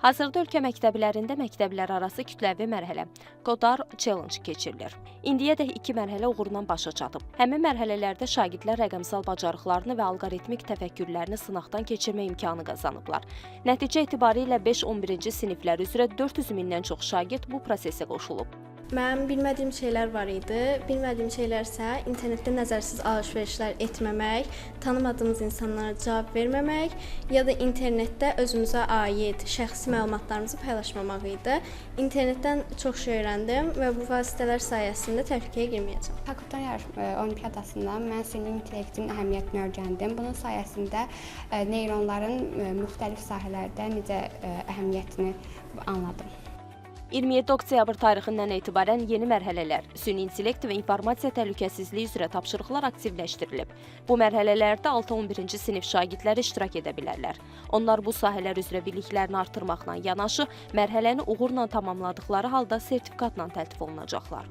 Hazırda ölkə məktəblərində məktəblərarası kütləvi mərhələ Qodar Challenge keçirilir. İndiyədək 2 mərhələ uğurla başa çatıb. Həmin mərhələlərdə şagirdlər rəqəmsal bacarıqlarını və alqoritmik təfəkkürlərini sınaqdan keçirmə imkanı qazanıblar. Nəticə etibarilə 5-11-ci siniflər üzrə 400 mindən çox şagird bu prosesə qoşulub. Mənim bilmədiyim şeylər var idi. Bilmədiyim şeylər isə internetdə nəzərsiz alış-verişlər etməmək, tanımadığımız insanlara cavab verməmək ya da internetdə özümüzə aid şəxsi məlumatlarımızı paylaşmamaq idi. İnternetdən çox şey öyrəndim və bu vasitələr sayəsində təhlükəyə girməyəcəm. Hackathlon olimpiyadasında mən süni intellektin əhəmiyyətini öyrəndim. Bunun sayəsində neyronların müxtəlif sahələrdə necə əhəmiyyətini anladım. 27 oktyabr tarixindən etibarən yeni mərhələlər, süni intellekt və informasiya təhlükəsizliyi üzrə tapşırıqlar aktivləşdirilib. Bu mərhələlərdə 6-11-ci sinif şagirdləri iştirak edə bilərlər. Onlar bu sahələr üzrə biliklərini artırmaqla yanaşı, mərhələni uğurla tamamladıqları halda sertifikatla təltif olunacaqlar.